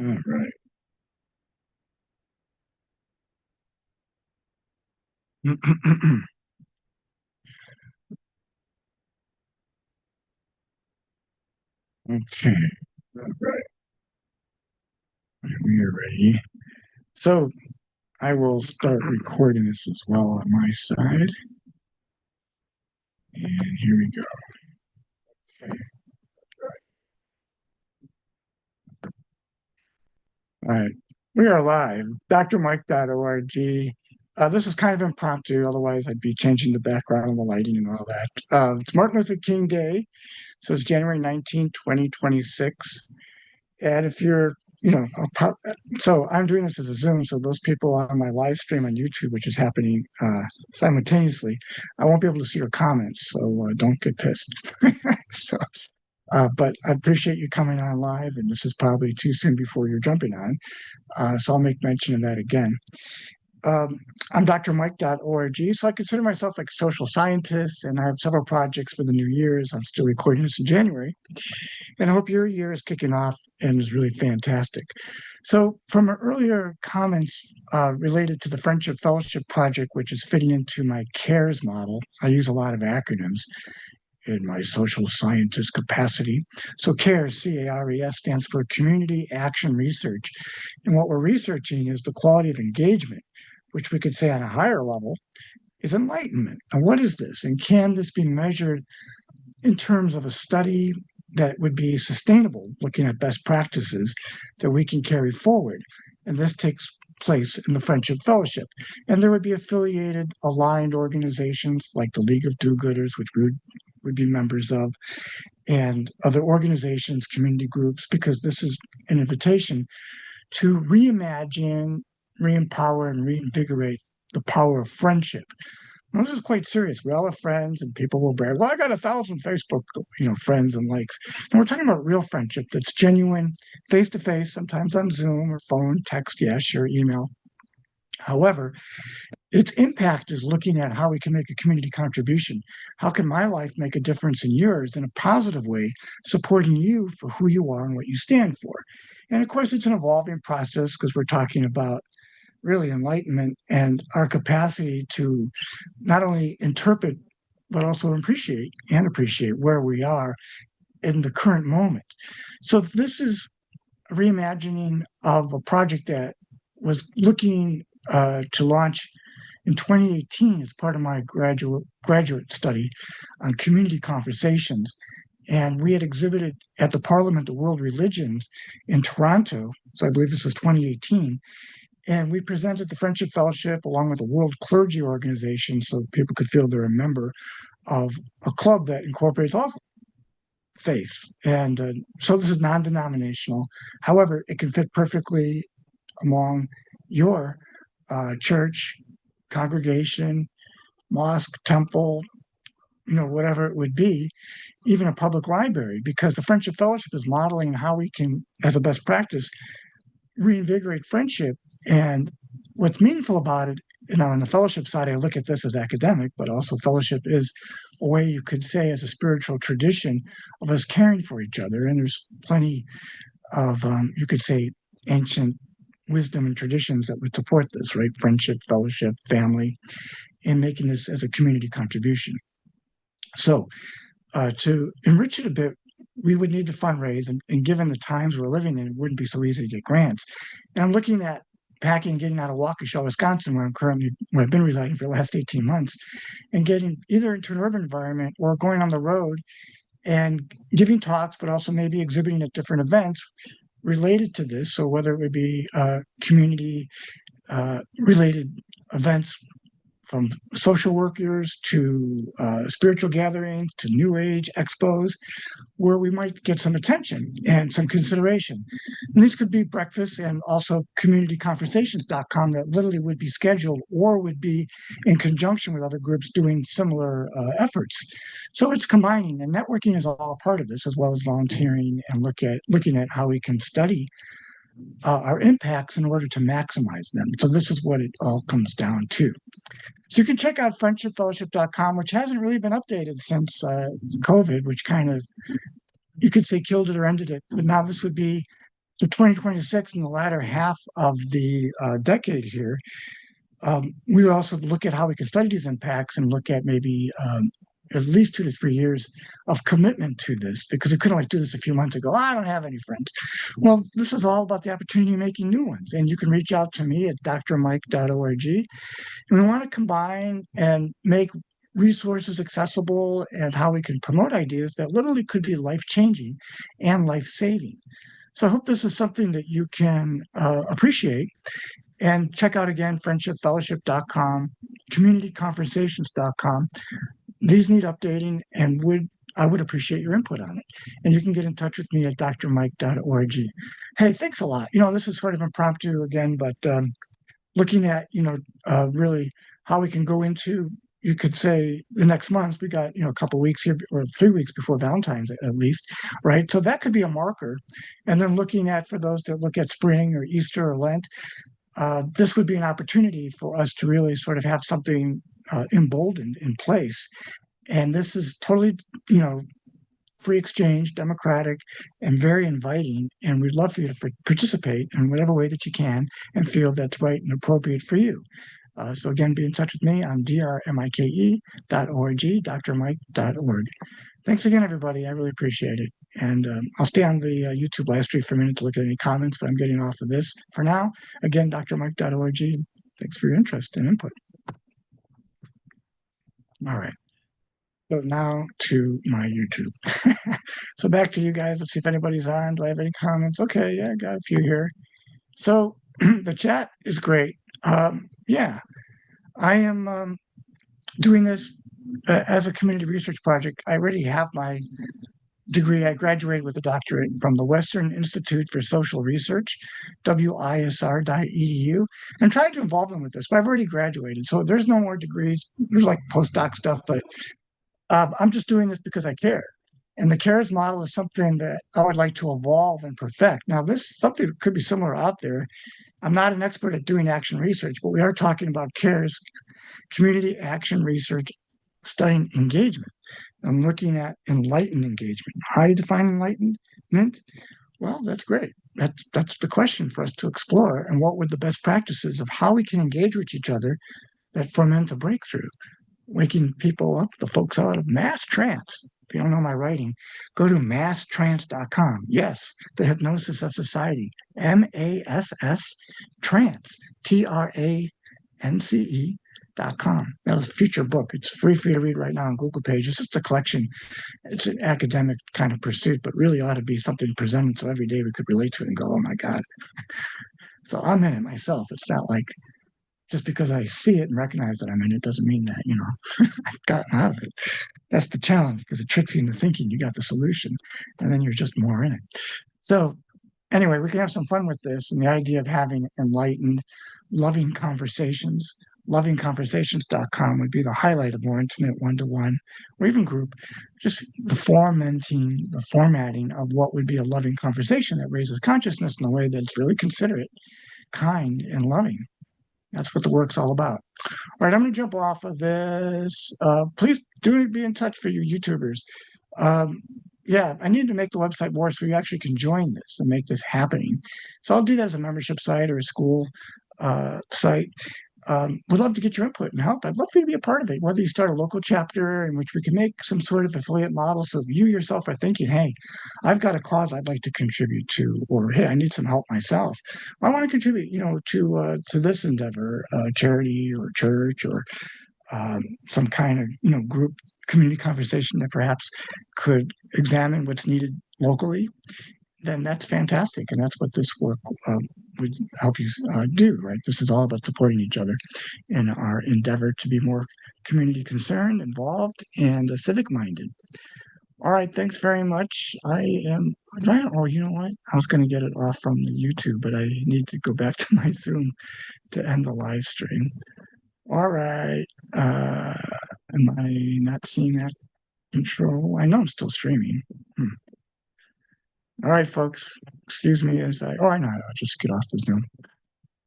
All right. Okay. All right. We are ready. So I will start recording this as well on my side. And here we go. Okay. All right. We are live. drmike.org. This is kind of impromptu, otherwise I'd be changing the background and the lighting and all that. It's Martin Luther King Day. So it's January 19th, 2026. And if you're, so I'm doing this as a Zoom. So those people on my live stream on YouTube, which is happening simultaneously, I won't be able to see your comments. So don't get pissed. so, but I appreciate you coming on live. And this is probably too soon before you're jumping on. So I'll make mention of that again. Um, I'm drmike.org, so I consider myself like a social scientist, and I have several projects for the new year's. I'm still recording this in January, and I hope your year is kicking off and is really fantastic. So, from our earlier comments related to the Friendship Fellowship Project, which is fitting into my CARES model, I use a lot of acronyms in my social scientist capacity. So CARES, C-A-R-E-S, stands for Community Action Research. And what we're researching is the quality of engagement, which we could say on a higher level is enlightenment. And what is this? And can this be measured in terms of a study that would be sustainable, looking at best practices that we can carry forward? And this takes place in the Friendship Fellowship. And there would be affiliated, aligned organizations like the League of Do-Gooders, which we would be members of, and other organizations, community groups, because this is an invitation to reimagine, re-empower, and reinvigorate the power of friendship. Now, this is quite serious. We all have friends, and people will brag, well, I got 1,000 Facebook, friends and likes. And we're talking about real friendship that's genuine, face-to-face, sometimes on Zoom or phone, text, yeah, sure, email. However, its impact is looking at how we can make a community contribution. How can my life make a difference in yours in a positive way, supporting you for who you are and what you stand for? And of course, it's an evolving process because we're talking about really enlightenment and our capacity to not only interpret, but also appreciate where we are in the current moment. So this is a reimagining of a project that was looking to launch in 2018 as part of my graduate study on community conversations. And we had exhibited at the Parliament of World Religions in Toronto. So I believe this was 2018. And we presented the Friendship Fellowship along with the World Clergy Organization so people could feel they're a member of a club that incorporates all faith. And so this is non-denominational. However, it can fit perfectly among your church, congregation, mosque, temple, whatever it would be, even a public library, because the Friendship Fellowship is modeling how we can, as a best practice, reinvigorate friendship. And what's meaningful about it, on the fellowship side, I look at this as academic, but also fellowship is a way you could say as a spiritual tradition of us caring for each other. And there's plenty of, you could say, ancient wisdom and traditions that would support this, right? Friendship, fellowship, family, and making this as a community contribution. So to enrich it a bit, we would need to fundraise, and given the times we're living in, it wouldn't be so easy to get grants. And I'm looking at packing and getting out of Waukesha, Wisconsin, where I've been residing for the last 18 months, and getting either into an urban environment or going on the road and giving talks, but also maybe exhibiting at different events related to this. So whether it would be community related events from social workers to spiritual gatherings to New Age expos, where we might get some attention and some consideration. And these could be breakfasts and also communityconversations.com that literally would be scheduled or would be in conjunction with other groups doing similar efforts. So it's combining, and networking is all part of this, as well as volunteering and looking at how we can study our impacts in order to maximize them. So this is what it all comes down to. So you can check out friendshipfellowship.com, which hasn't really been updated since COVID, which kind of, you could say, killed it or ended it. But now this would be So 2026, in the latter half of the decade here, we would also look at how we can study these impacts and look at maybe at least 2 to 3 years of commitment to this, because we couldn't like do this a few months ago. I don't have any friends. Well, this is all about the opportunity of making new ones. And you can reach out to me at drmike.org. And we want to combine and make resources accessible and how we can promote ideas that literally could be life-changing and life-saving. So I hope this is something that you can appreciate. And check out again, friendshipfellowship.com, communityconversations.com. These need updating, and I would appreciate your input on it. And you can get in touch with me at drmike.org. Hey, thanks a lot. This is sort of impromptu again, but looking at, really how we can go into, you could say, the next month. We got, a couple of weeks here, or 3 weeks before Valentine's at least, right? So that could be a marker. And then looking at, for those that look at spring or Easter or Lent, this would be an opportunity for us to really sort of have something emboldened in place. And this is totally, free exchange, democratic, and very inviting. And we'd love for you to participate in whatever way that you can and feel that's right and appropriate for you. So again, be in touch with me on drmike.org, drmike.org. Thanks again, everybody. I really appreciate it. And I'll stay on the YouTube live stream for a minute to look at any comments, but I'm getting off of this for now. Again, drmike.org. Thanks for your interest and input. All right. So now to my YouTube. So back to you guys. Let's see if anybody's on. Do I have any comments? Okay, yeah, I got a few here. So the chat is great. Yeah, I am doing this as a community research project. I already have my degree. I graduated with a doctorate from the Western Institute for Social Research, wisr.edu, and tried to involve them with this, but I've already graduated. So there's no more degrees. There's like postdoc stuff, but I'm just doing this because I care. And the CARES model is something that I would like to evolve and perfect. Now, this something that could be similar out there. I'm not an expert at doing action research, but we are talking about CARES, community action research, studying engagement. I'm looking at enlightened engagement. How do you define enlightenment? Well, that's great. That's the question for us to explore. And what would the best practices of how we can engage with each other that foment a breakthrough? Waking people up, the folks out of mass trance. If you don't know my writing, go to masstrance.com. Yes, the hypnosis of society. MASS trance, TRANCE.com. That was a future book. It's free for you to read right now on Google Pages. It's a collection. It's an academic kind of pursuit, but really ought to be something presented so every day we could relate to it and go, oh my God. So I'm in it myself. It's not like just because I see it and recognize that I'm in it doesn't mean that, I've gotten out of it. That's the challenge, because it tricks you into thinking you got the solution, and then you're just more in it. So anyway, we can have some fun with this, and the idea of having enlightened, loving conversations. Lovingconversations.com would be the highlight of more intimate one-to-one or even group, just the formatting of what would be a loving conversation that raises consciousness in a way that's really considerate, kind, and loving. That's what the work's all about. All right, I'm going to jump off of this. Please do be in touch for you YouTubers. Yeah, I need to make the website more so you actually can join this and make this happening. So I'll do that as a membership site or a school site. Would love to get your input and help. I'd love for you to be a part of it, whether you start a local chapter in which we can make some sort of affiliate model. So if you yourself are thinking, hey, I've got a cause I'd like to contribute to, or hey, I need some help myself. I want to contribute, to this endeavor, charity or church or some kind of, group community conversation that perhaps could examine what's needed locally, then that's fantastic. And that's what this work would help you do, right? This is all about supporting each other in our endeavor to be more community concerned, involved, and civic minded. All right, thanks very much. Oh, you know what? I was going to get it off from the YouTube, but I need to go back to my Zoom to end the live stream. All right. Am I not seeing that control? I know I'm still streaming. All right, folks. Excuse me as I know. I'll just get off the Zoom.